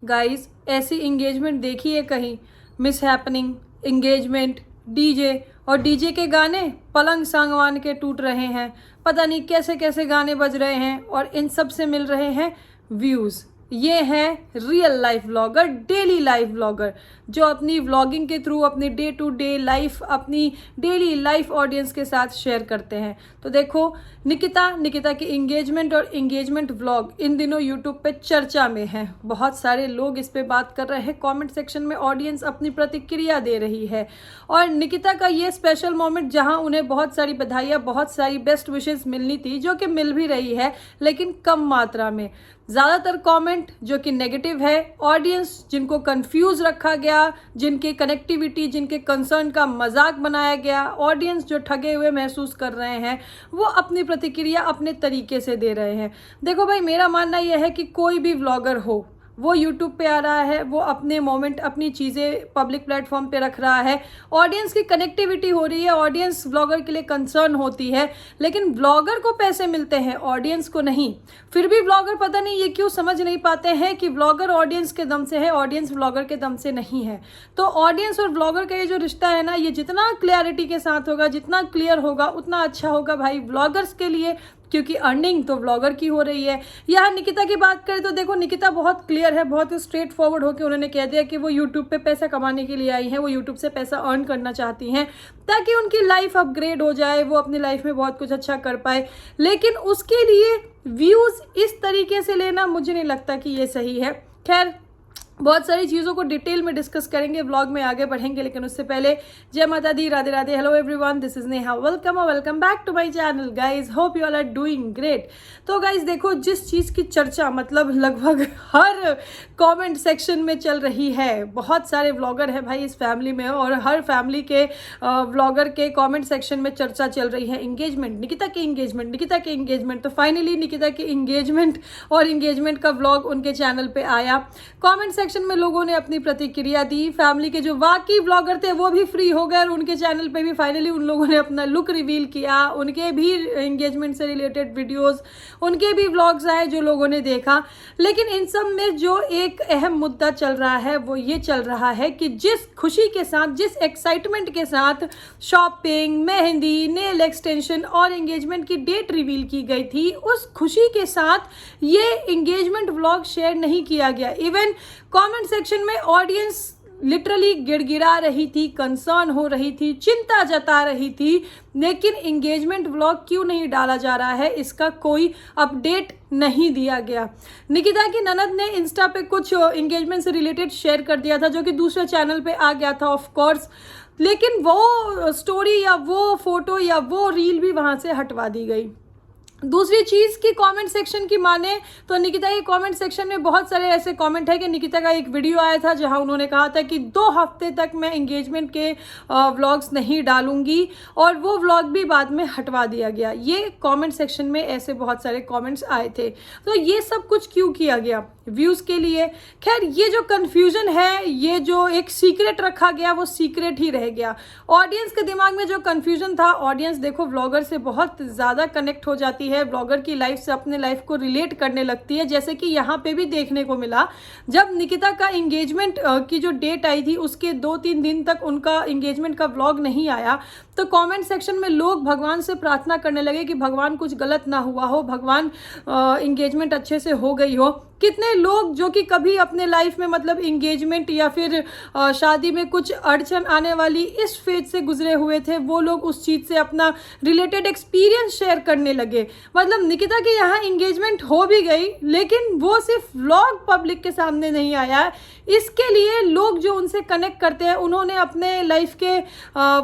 Guys ऐसी engagement देखी है कहीं? मिस हैपनिंग इंगेजमेंट, डीजे, और डीजे के गाने पलंग सांगवान के टूट रहे हैं, पता नहीं कैसे कैसे गाने बज रहे हैं और इन सब से मिल रहे हैं व्यूज़। ये हैं real life vlogger, daily life vlogger, जो अपनी व्लॉगिंग के थ्रू अपनी डे टू डे लाइफ, अपनी डेली लाइफ ऑडियंस के साथ शेयर करते हैं। तो देखो निकिता की इंगेजमेंट और इंगेजमेंट व्लॉग इन दिनों यूट्यूब पे चर्चा में है। बहुत सारे लोग इस पे बात कर रहे हैं, कमेंट सेक्शन में ऑडियंस अपनी प्रतिक्रिया दे रही है। और निकिता का ये स्पेशल मोमेंट जहां उन्हें बहुत सारी बधाइयाँ, बहुत सारी बेस्ट विशेस मिलनी थी, जो कि मिल भी रही है लेकिन कम मात्रा में। ज़्यादातर कमेंट जो कि नेगेटिव है, ऑडियंस जिनको कंफ्यूज रखा गया, जिनके कनेक्टिविटी, जिनके कंसर्न का मजाक बनाया गया, ऑडियंस जो ठगे हुए महसूस कर रहे हैं, वो अपनी प्रतिक्रिया अपने तरीके से दे रहे हैं। देखो भाई, मेरा मानना यह है कि कोई भी व्लॉगर हो, वो यूट्यूब पे आ रहा है, वो अपने मोमेंट, अपनी चीज़ें पब्लिक प्लेटफॉर्म पे रख रहा है, ऑडियंस की कनेक्टिविटी हो रही है, ऑडियंस व्लॉगर के लिए कंसर्न होती है, लेकिन व्लॉगर को पैसे मिलते हैं, ऑडियंस को नहीं। फिर भी व्लॉगर पता नहीं ये क्यों समझ नहीं पाते हैं कि व्लॉगर ऑडियंस के दम से है, ऑडियंस व्लॉगर के दम से नहीं है। तो ऑडियंस और व्लॉगर का ये जो रिश्ता है ना, ये जितना क्लियरिटी के साथ होगा, जितना क्लियर होगा, उतना अच्छा होगा भाई व्लॉगर्स के लिए, क्योंकि अर्निंग तो व्लॉगर की हो रही है। यहाँ निकिता की बात करें तो देखो, निकिता बहुत क्लियर है, बहुत स्ट्रेट फॉरवर्ड होकर उन्होंने कह दिया कि वो यूट्यूब पे पैसा कमाने के लिए आई हैं, वो यूट्यूब से पैसा अर्न करना चाहती हैं ताकि उनकी लाइफ अपग्रेड हो जाए, वो अपनी लाइफ में बहुत कुछ अच्छा कर पाए। लेकिन उसके लिए व्यूज़ इस तरीके से लेना मुझे नहीं लगता कि ये सही है। खैर, बहुत सारी चीज़ों को डिटेल में डिस्कस करेंगे, व्लॉग में आगे बढ़ेंगे, लेकिन उससे पहले जय माता दी, Radhe Radhe, hello everyone, this is Neha, welcome और welcome back to my channel guys, hope you all are doing great. तो गाइज देखो, जिस चीज़ की चर्चा मतलब लगभग हर कमेंट सेक्शन में चल रही है, बहुत सारे व्लॉगर हैं भाई इस फैमिली में, और हर फैमिली के व्लॉगर के कमेंट सेक्शन में चर्चा चल रही है इंगेजमेंट, निकिता की इंगेजमेंट, निकिता की इंगेजमेंट। तो फाइनली निकिता की इंगेजमेंट और इंगेजमेंट का व्लॉग उनके चैनल पे आया। कमेंट सेक्शन में लोगों ने अपनी प्रतिक्रिया दी, फैमिली के जो वाकई ब्लॉगर थे वो भी फ्री हो गए और उनके चैनल पे भी फाइनली उन लोगों ने अपना लुक रिवील किया, उनके भी एंगेजमेंट से रिलेटेड वीडियोस, उनके भी व्लॉग्स आए जो लोगों ने देखा। लेकिन इन सब में जो एक अहम मुद्दा चल रहा है वो ये चल रहा है कि जिस खुशी के साथ, जिस एक्साइटमेंट के साथ शॉपिंग, मेहंदी, नेल एक्सटेंशन और एंगेजमेंट की डेट रिवील की गई थी, उस खुशी के साथ ये एंगेजमेंट व्लॉग शेयर नहीं किया गया। इवन कमेंट सेक्शन में ऑडियंस लिटरली गिड़गिड़ा रही थी, कंसर्न हो रही थी, चिंता जता रही थी, लेकिन एंगेजमेंट व्लॉग क्यों नहीं डाला जा रहा है, इसका कोई अपडेट नहीं दिया गया। निकिता की ननद ने इंस्टा पे कुछ एंगेजमेंट से रिलेटेड शेयर कर दिया था, जो कि दूसरे चैनल पे आ गया था ऑफ कोर्स, लेकिन वो स्टोरी या वो फोटो या वो रील भी वहां से हटवा दी गई। दूसरी चीज़ की कमेंट सेक्शन की माने तो निकिता के कमेंट सेक्शन में बहुत सारे ऐसे कमेंट है कि निकिता का एक वीडियो आया था जहां उन्होंने कहा था कि 2 हफ्ते तक मैं एंगेजमेंट के व्लॉग्स नहीं डालूंगी, और वो व्लॉग भी बाद में हटवा दिया गया। ये कमेंट सेक्शन में ऐसे बहुत सारे कमेंट्स आए थे। तो ये सब कुछ क्यों किया गया? व्यूज़ के लिए। खैर, ये जो कन्फ्यूजन है, ये जो एक सीक्रेट रखा गया, वो सीक्रेट ही रह गया। ऑडियंस के दिमाग में जो कन्फ्यूजन था, ऑडियंस देखो व्लॉगर से बहुत ज़्यादा कनेक्ट हो जाती है, व्लॉगर की लाइफ से अपने लाइफ को रिलेट करने लगती है, जैसे कि यहाँ पे भी देखने को मिला। जब निकिता का इंगेजमेंट की जो डेट आई थी, उसके 2-3 दिन तक उनका इंगेजमेंट का व्लॉग नहीं आया, तो कमेंट सेक्शन में लोग भगवान से प्रार्थना करने लगे कि भगवान कुछ गलत ना हुआ हो, भगवान इंगेजमेंट अच्छे से हो गई हो। कितने लोग जो कि कभी अपने लाइफ में मतलब इंगेजमेंट या फिर शादी में कुछ अड़चन आने वाली इस फेज से गुजरे हुए थे, वो लोग उस चीज़ से अपना रिलेटेड एक्सपीरियंस शेयर करने लगे। मतलब निकिता के यहाँ इंगेजमेंट हो भी गई, लेकिन वो सिर्फ व्लॉग पब्लिक के सामने नहीं आया। इसके लिए लोग जो उनसे कनेक्ट करते हैं, उन्होंने अपने लाइफ के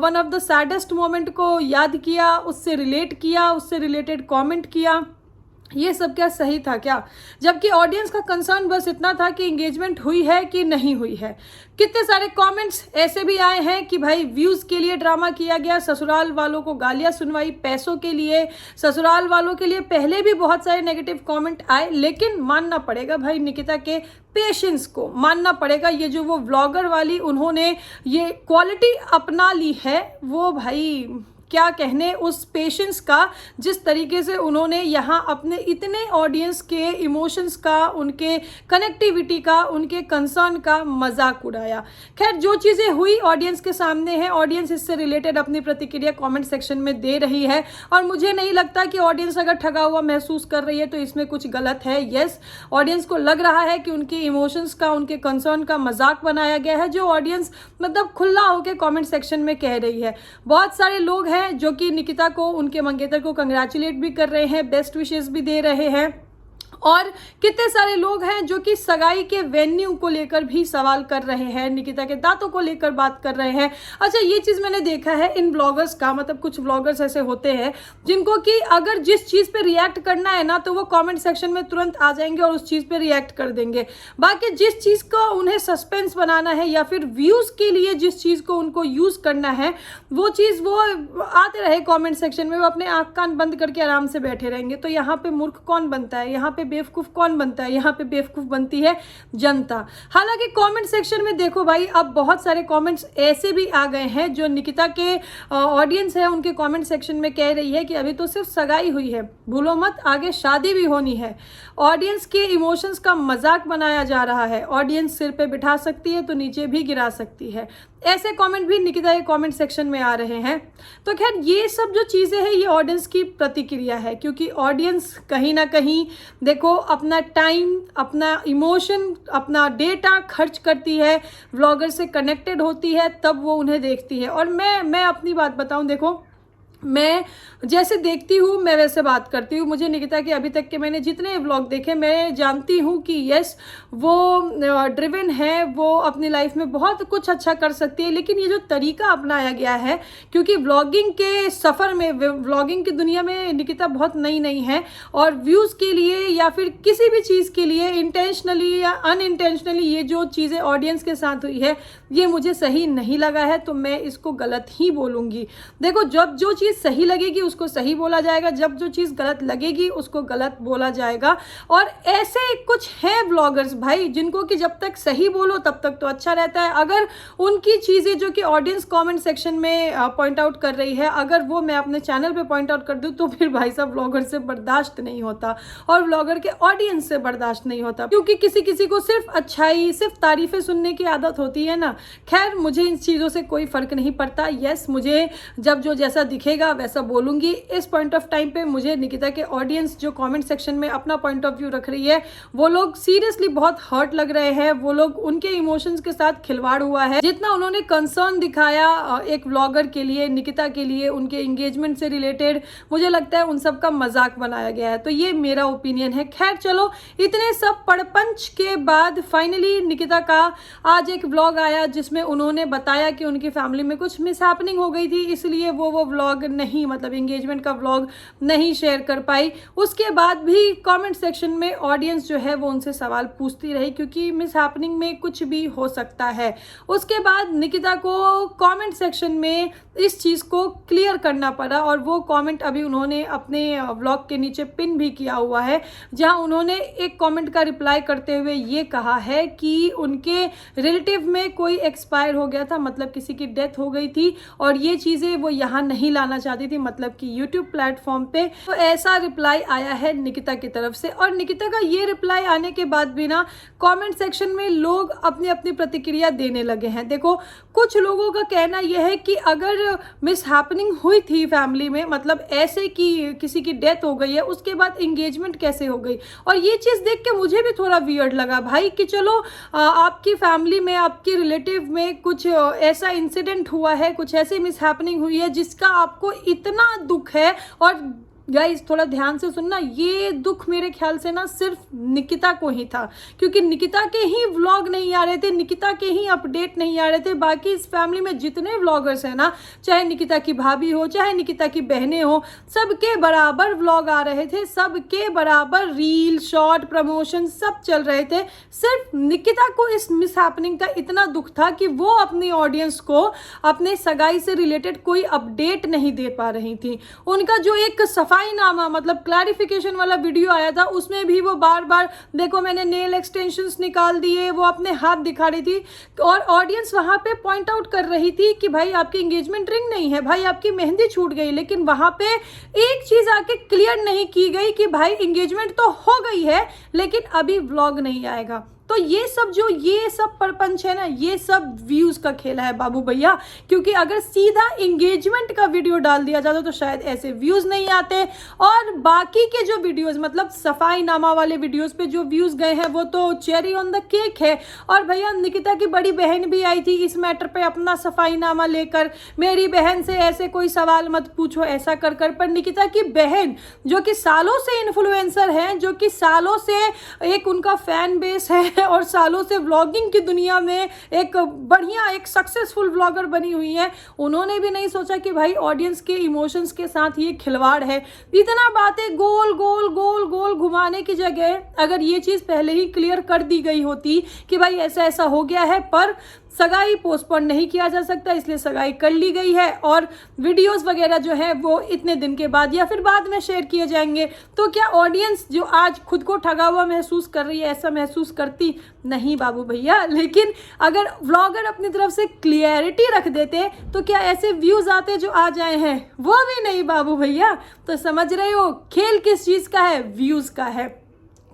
one of the saddest moment को याद किया, उससे रिलेट किया, उससे रिलेटेड कमेंट किया। ये सब क्या सही था क्या? जबकि ऑडियंस का कंसर्न बस इतना था कि एंगेजमेंट हुई है कि नहीं हुई है। कितने सारे कमेंट्स ऐसे भी आए हैं कि भाई व्यूज़ के लिए ड्रामा किया गया, ससुराल वालों को गालियां सुनवाई पैसों के लिए, ससुराल वालों के लिए पहले भी बहुत सारे नेगेटिव कमेंट आए। लेकिन मानना पड़ेगा भाई निकिता के पेशेंस को, मानना पड़ेगा ये जो वो व्लॉगर वाली उन्होंने ये क्वालिटी अपना ली है, वो भाई क्या कहने उस पेशेंस का, जिस तरीके से उन्होंने यहाँ अपने इतने ऑडियंस के इमोशंस का, उनके कनेक्टिविटी का, उनके कंसर्न का मजाक उड़ाया। खैर जो चीज़ें हुई ऑडियंस के सामने है, ऑडियंस इससे रिलेटेड अपनी प्रतिक्रिया कमेंट सेक्शन में दे रही है और मुझे नहीं लगता कि ऑडियंस अगर ठगा हुआ महसूस कर रही है तो इसमें कुछ गलत है। यस, ऑडियंस को लग रहा है कि उनके इमोशंस का, उनके कंसर्न का मजाक बनाया गया है, जो ऑडियंस मतलब खुला होकर कमेंट सेक्शन में कह रही है। बहुत सारे लोग हैं जो कि निकिता को, उनके मंगेतर को कंग्रेचुलेट भी कर रहे हैं, बेस्ट विशेस भी दे रहे हैं और कितने सारे लोग हैं जो कि सगाई के वेन्यू को लेकर भी सवाल कर रहे हैं, निकिता के दांतों को लेकर बात कर रहे हैं। अच्छा, ये चीज़ मैंने देखा है इन ब्लॉगर्स का, मतलब कुछ ब्लॉगर्स ऐसे होते हैं जिनको कि अगर जिस चीज़ पे रिएक्ट करना है ना तो वो कमेंट सेक्शन में तुरंत आ जाएंगे और उस चीज़ पे रिएक्ट कर देंगे। बाकी जिस चीज़ को उन्हें सस्पेंस बनाना है या फिर व्यूज़ के लिए जिस चीज़ को उनको यूज़ करना है वो चीज़ वो आते रहे कमेंट सेक्शन में, वो अपने आँख कान बंद करके आराम से बैठे रहेंगे। तो यहाँ पे मूर्ख कौन बनता है, यहाँ पे बेवकूफ़ कौन बनता है? यहाँ पे बेवकूफ़ बनती है जनता। हालांकि कमेंट सेक्शन में देखो भाई, अब बहुत सारे कमेंट्स ऐसे भी आ गए हैं जो निकिता के ऑडियंस है उनके कमेंट सेक्शन में कह रही है कि अभी तो सिर्फ सगाई हुई है, भूलो मत आगे शादी भी होनी है। ऑडियंस के इमोशंस का मजाक बनाया जा रहा है, ऑडियंस सिर पे बिठा सकती है तो नीचे भी गिरा सकती है। ऐसे कमेंट भी निकिता के कमेंट सेक्शन में आ रहे हैं। तो खैर ये सब जो चीज़ें हैं ये ऑडियंस की प्रतिक्रिया है, क्योंकि ऑडियंस कहीं ना कहीं देखो अपना टाइम, अपना इमोशन, अपना डेटा खर्च करती है, व्लॉगर से कनेक्टेड होती है, तब वो उन्हें देखती है। और मैं अपनी बात बताऊं, देखो मैं जैसे देखती हूँ मैं वैसे बात करती हूँ। मुझे निकिता के अभी तक के मैंने जितने व्लॉग देखे, मैं जानती हूँ कि यस वो ड्रिवन है, वो अपनी लाइफ में बहुत कुछ अच्छा कर सकती है। लेकिन ये जो तरीका अपनाया गया है, क्योंकि व्लॉगिंग के सफ़र में, व्लॉगिंग की दुनिया में निकिता बहुत नई है और व्यूज़ के लिए या फिर किसी भी चीज़ के लिए इंटेंशनली या अनइंटेंशनली ये जो चीज़ें ऑडियंस के साथ हुई है ये मुझे सही नहीं लगा है, तो मैं इसको गलत ही बोलूँगी। देखो, जब जो चीज़ सही लगेगी उसको सही बोला जाएगा, जब जो चीज़ गलत लगेगी उसको गलत बोला जाएगा। और ऐसे कुछ हैं ब्लॉगर्स भाई जिनको कि जब तक सही बोलो तब तक तो अच्छा रहता है। अगर उनकी चीज़ें जो कि ऑडियंस कमेंट सेक्शन में पॉइंट आउट कर रही है, अगर वो मैं अपने चैनल पे पॉइंट आउट कर दूँ तो फिर भाई साहब ब्लॉगर से बर्दाश्त नहीं होता और ब्लॉगर के ऑडियंस से बर्दाश्त नहीं होता, क्योंकि किसी किसी को सिर्फ अच्छाई, सिर्फ तारीफ़ें सुनने की आदत होती है ना। खैर मुझे इन चीज़ों से कोई फ़र्क नहीं पड़ता। यस, मुझे जब जो जैसा दिखेगा वैसा बोलूँगी। इस पॉइंट ऑफ टाइम पे मुझे निकिता के ऑडियंस जो कमेंट सेक्शन में अपना पॉइंट ऑफ व्यू रख रही है वो लोग सीरियसली बहुत हर्ट लग रहे हैं, वो लोग, उनके इमोशंस के साथ खिलवाड़ हुआ है। जितना उन्होंने कंसर्न दिखाया एक व्लॉगर के लिए, निकिता के लिए, उनके एंगेजमेंट से रिलेटेड, मुझे लगता है उन सब का मजाक बनाया गया है। तो ये मेरा ओपिनियन है। खैर चलो, इतने सब पड़पंच के बाद फाइनली निकिता का आज एक व्लॉग आया जिसमें उन्होंने बताया कि उनकी फैमिली में कुछ मिसहैपनिंग हो गई थी, इसलिए वो व्लॉग नहीं, मतलब एंगेजमेंट का व्लॉग नहीं शेयर कर पाई। उसके बाद भी कमेंट सेक्शन में ऑडियंस जो है वो उनसे सवाल पूछती रही, क्योंकि मिसहैपनिंग में कुछ भी हो सकता है। उसके बाद निकिता को कमेंट सेक्शन में इस चीज़ को क्लियर करना पड़ा और वो कमेंट अभी उन्होंने अपने व्लॉग के नीचे पिन भी किया हुआ है, जहां उन्होंने एक कमेंट का रिप्लाई करते हुए ये कहा है कि उनके रिलेटिव में कोई एक्सपायर हो गया था, मतलब किसी की डेथ हो गई थी और ये चीज़ें वो यहाँ नहीं लाना चाहती थी, मतलब कि यूट्यूब प्लेटफॉर्म पे। तो ऐसा रिप्लाई आया है निकिता की तरफ से। और निकिता का ये रिप्लाई आने के बाद भी ना कमेंट सेक्शन में लोग अपनी अपनी प्रतिक्रिया देने लगे हैं। देखो, कुछ लोगों का कहना यह है कि अगर मिसहैपनिंग हुई थी फैमिली में, मतलब ऐसे कि किसी की डेथ हो गई है, उसके बाद एंगेजमेंट कैसे हो गई। और ये चीज़ देख के मुझे भी थोड़ा वियर्ड लगा भाई कि चलो आपकी फैमिली में, आपके रिलेटिव में कुछ ऐसा इंसिडेंट हुआ है, कुछ ऐसी मिसहैपनिंग हुई है जिसका आपको इतना दुख है। और गाइस थोड़ा ध्यान से सुनना, ये दुख मेरे ख्याल से ना सिर्फ निकिता को ही था, क्योंकि निकिता के ही व्लॉग नहीं आ रहे थे, निकिता के ही अपडेट नहीं आ रहे थे। बाकी इस फैमिली में जितने व्लॉगर्स हैं ना, चाहे निकिता की भाभी हो, चाहे निकिता की बहनें हो, सबके बराबर व्लॉग आ रहे थे, सबके बराबर रील, शॉर्ट, प्रमोशन सब चल रहे थे। सिर्फ निकिता को इस मिसहैपनिंग का इतना दुख था कि वो अपनी ऑडियंस को अपने सगाई से रिलेटेड कोई अपडेट नहीं दे पा रही थी। उनका जो एक सफाई सफाईनामा मतलब क्लैरिफिकेशन वाला वीडियो आया था, उसमें भी वो बार बार देखो मैंने नेल एक्सटेंशंस निकाल दिए, वो अपने हाथ दिखा रही थी और ऑडियंस वहां पे पॉइंट आउट कर रही थी कि भाई आपकी एंगेजमेंट रिंग नहीं है, भाई आपकी मेहंदी छूट गई। लेकिन वहां पे एक चीज आके क्लियर नहीं की गई कि भाई एंगेजमेंट तो हो गई है लेकिन अभी व्लॉग नहीं आएगा। तो ये सब परपंच है ना, ये सब व्यूज का खेल है बाबू भैया, क्योंकि अगर सीधा एंगेजमेंट का वीडियो डाल दिया जाता तो शायद ऐसे व्यूज नहीं आते। और बाकी के जो वीडियोस मतलब सफाईनामा वाले वीडियोस पे जो व्यूज गए हैं वो तो चेरी ऑन द केक है। और भैया निकिता की बड़ी बहन भी आई थी इस मैटर पे अपना सफाईनामा लेकर, मेरी बहन से ऐसे कोई सवाल मत पूछो ऐसा कर कर। पर निकिता की बहन जो कि सालों से इन्फ्लुएंसर हैं, जो कि सालों से एक उनका फैन बेस है और सालों से व्लॉगिंग की दुनिया में एक बढ़िया एक सक्सेसफुल व्लॉगर बनी हुई है, उन्होंने भी नहीं सोचा कि भाई ऑडियंस के इमोशंस के साथ ये खिलवाड़ है। इतना बातें गोल गोल गोल गोल घुमाने की जगह अगर ये चीज़ पहले ही क्लियर कर दी गई होती कि भाई ऐसा ऐसा हो गया है, पर सगाई पोस्टपोन नहीं किया जा सकता इसलिए सगाई कर ली गई है और वीडियोस वगैरह जो है वो इतने दिन के बाद या फिर बाद में शेयर किए जाएंगे, तो क्या ऑडियंस जो आज खुद को ठगा हुआ महसूस कर रही है ऐसा महसूस करती? नहीं बाबू भैया। लेकिन अगर व्लॉगर अपनी तरफ से क्लियरिटी रख देते तो क्या ऐसे व्यूज आते जो आ जाए हैं? वो भी नहीं बाबू भैया। तो समझ रहे हो खेल किस चीज़ का है? व्यूज का है।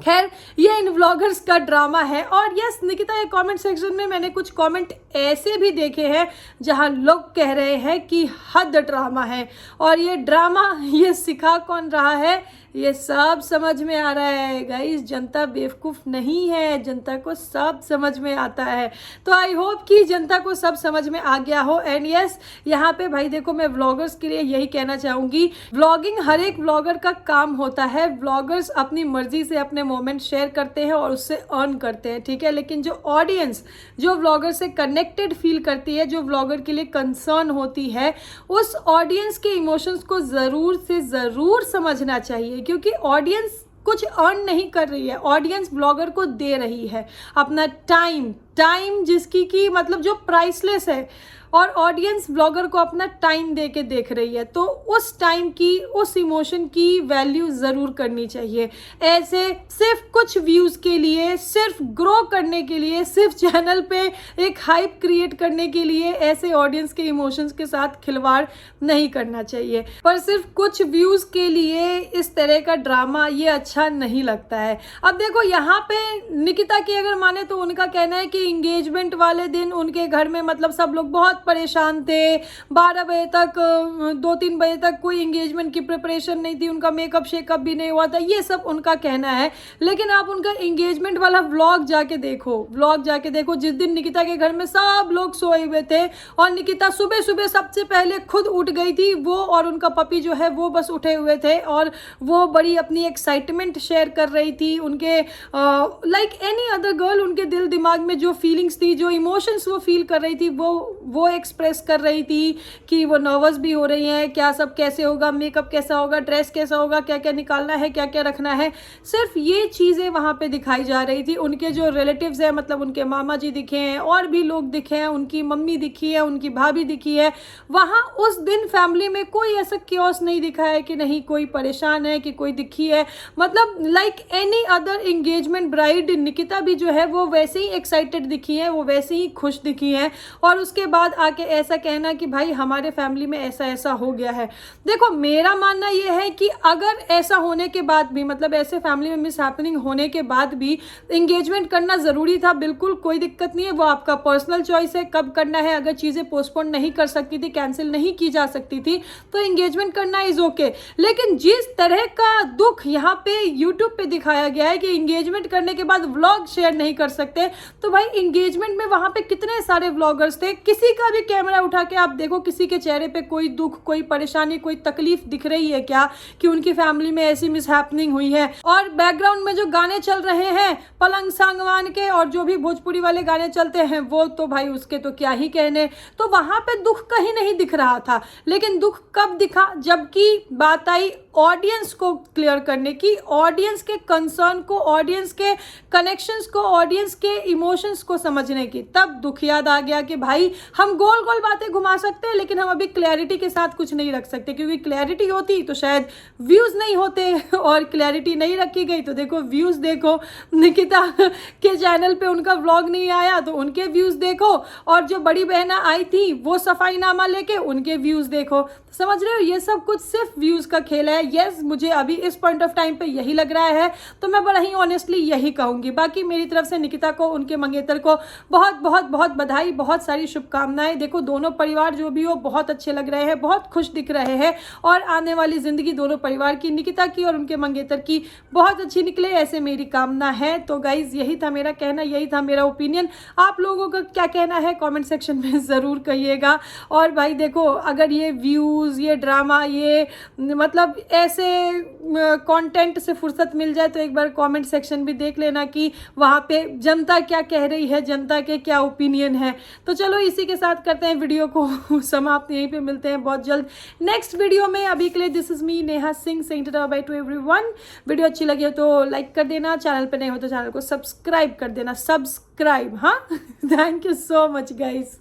खैर ये इन व्लॉगर्स का ड्रामा है। और यस निकिता ये कमेंट सेक्शन में मैंने कुछ कमेंट ऐसे भी देखे हैं जहां लोग कह रहे हैं कि हद ड्रामा है। और ये ड्रामा ये सिखा कौन रहा है ये सब समझ में आ रहा है गाइस। जनता बेवकूफ़ नहीं है, जनता को सब समझ में आता है। तो आई होप कि जनता को सब समझ में आ गया हो। एंड यस यहाँ पे भाई देखो मैं व्लॉगर्स के लिए यही कहना चाहूँगी, व्लॉगिंग हर एक व्लॉगर का काम होता है। व्लॉगर्स अपनी मर्जी से अपने मोमेंट शेयर करते हैं और उससे अर्न करते हैं, ठीक है। लेकिन जो ऑडियंस जो व्लॉगर से कनेक्टेड फील करती है, जो व्लॉगर के लिए कंसर्न होती है, उस ऑडियंस के इमोशंस को ज़रूर से ज़रूर समझना चाहिए, क्योंकि ऑडियंस कुछ अर्न नहीं कर रही है, ऑडियंस ब्लॉगर को दे रही है अपना टाइम जिसकी की मतलब जो प्राइसलेस है, और ऑडियंस ब्लॉगर को अपना टाइम दे के देख रही है। तो उस टाइम की उस इमोशन की वैल्यू ज़रूर करनी चाहिए। ऐसे सिर्फ कुछ व्यूज़ के लिए, सिर्फ ग्रो करने के लिए, सिर्फ चैनल पे एक हाइप क्रिएट करने के लिए ऐसे ऑडियंस के इमोशंस के साथ खिलवाड़ नहीं करना चाहिए। पर सिर्फ कुछ व्यूज़ के लिए इस तरह का ड्रामा ये अच्छा नहीं लगता है। अब देखो यहाँ पे निकिता की अगर माने तो उनका कहना है कि इंगेजमेंट वाले दिन उनके घर में मतलब सब लोग बहुत परेशान थे, 12 बजे तक 2-3 बजे तक कोई एंगेजमेंट की प्रिपरेशन नहीं थी, उनका मेकअप शेकअप भी नहीं हुआ था, ये सब उनका कहना है। लेकिन आप उनका एंगेजमेंट वाला व्लॉग जाके देखो जिस दिन निकिता के घर में सब लोग सोए हुए थे और निकिता सुबह सुबह सबसे पहले खुद उठ गई थी, वो और उनका पपी जो है वो बस उठे हुए थे और वो बड़ी अपनी एक्साइटमेंट शेयर कर रही थी। उनके लाइक एनी अदर गर्ल उनके दिल दिमाग में जो फीलिंग्स थी, जो इमोशंस वो फील कर रही थी वो एक्सप्रेस कर रही थी कि वो नर्वस भी हो रही हैं, क्या सब कैसे होगा, मेकअप कैसा होगा, ड्रेस कैसा होगा, क्या क्या निकालना है, क्या क्या रखना है। सिर्फ ये चीज़ें वहाँ पे दिखाई जा रही थी। उनके जो रिलेटिव्स हैं मतलब उनके मामा जी दिखे हैं और भी लोग दिखे हैं, उनकी मम्मी दिखी है, उनकी भाभी दिखी है। वहाँ उस दिन फैमिली में कोई ऐसा क्योस नहीं दिखा है कि नहीं कोई परेशान है कि कोई दिखी है। मतलब like any other engagement bride Nikita भी जो है वो वैसे ही एक्साइटेड दिखी है, वो वैसे ही खुश दिखी है। और उसके बाद आके ऐसा कहना कि भाई हमारे फैमिली में ऐसा ऐसा हो गया है। देखो मेरा मानना यह है कि अगर ऐसा होने के बाद भी मतलब ऐसे फैमिली में मिस हैपनिंग होने के बाद भी एंगेजमेंट करना ज़रूरी था, बिल्कुल कोई दिक्कत नहीं है, वो आपका पर्सनल चॉइस है कब करना है। अगर चीज़ें पोस्टपोन नहीं कर सकती थी, कैंसिल नहीं की जा सकती थी, तो एंगेजमेंट करना इज़ ओके। लेकिन जिस तरह का दुख यहाँ पे यूट्यूब पे दिखाया गया है कि एंगेजमेंट करने के बाद व्लॉग शेयर नहीं कर सकते, तो भाई एंगेजमेंट में वहाँ पे कितने सारे व्लॉगर्स थे, किसी का भी कैमरा उठा के आप देखो किसी के चेहरे पे कोई दुख, कोई परेशानी, कोई तकलीफ दिख रही है क्या कि उनकी फैमिली में ऐसी मिस हैपनिंग हुई है। और बैकग्राउंड में जो गाने चल रहे हैं पलंग सांगवान के और जो भी भोजपुरी वाले गाने चलते हैं वो तो भाई उसके तो क्या ही कहने। तो वहां पे दुख कहीं नहीं दिख रहा था। लेकिन दुख कब दिखा, जबकि बात आई ऑडियंस को क्लियर करने की, ऑडियंस के कंसर्न को, ऑडियंस के कनेक्शंस को, ऑडियंस के इमोशंस को समझने की। तब दुख याद आ गया कि भाई हम हम गोल गोल बातें घुमा सकते हैं, लेकिन हम अभी क्लैरिटी के साथ कुछ नहीं रख सकते, क्योंकि क्लैरिटी होती तो शायद व्यूज़ नहीं होते, और क्लैरिटी नहीं रखी गई तो देखो व्यूज़ देखो, निकिता के चैनल पे उनका व्लॉग नहीं आया तो उनके व्यूज़ देखो, और जो बड़ी बहना आई थी वो सफाईनामा लेके उनके व्यूज़ देखो। समझ रहे हो, ये सब कुछ सिर्फ व्यूज़ का खेल है। यस, मुझे अभी इस पॉइंट ऑफ टाइम पे यही लग रहा है, तो मैं बड़ा ही ऑनेस्टली यही कहूँगी। बाकी मेरी तरफ से निकिता को, उनके मंगेतर को बहुत बहुत बहुत बधाई, बहुत सारी शुभकामनाएं। देखो दोनों परिवार जो भी हो बहुत अच्छे लग रहे हैं, बहुत खुश दिख रहे हैं, और आने वाली ज़िंदगी दोनों परिवार की, निकिता की और उनके मंगेतर की, बहुत अच्छी निकले, ऐसे मेरी कामना है। तो गाइज़ यही था मेरा कहना, यही था मेरा ओपिनियन। आप लोगों का क्या कहना है कमेंट सेक्शन में ज़रूर कहिएगा। और भाई देखो, अगर ये व्यूज़, ये ड्रामा, ये मतलब ऐसे कंटेंट से फुर्सत मिल जाए तो एक बार कमेंट सेक्शन भी देख लेना कि वहाँ पे जनता क्या कह रही है, जनता के क्या ओपिनियन है। तो चलो इसी के साथ करते हैं वीडियो को समाप्त, यहीं पे मिलते हैं बहुत जल्द नेक्स्ट वीडियो में। अभी के लिए this is me Neha Singh, saying tata by two everyone. Video अच्छी लगी हो तो लाइक कर देना, चैनल पे नए हो तो चैनल को सब्सक्राइब कर देना, सब्सक्राइब, हाँ। Thank you so much guys.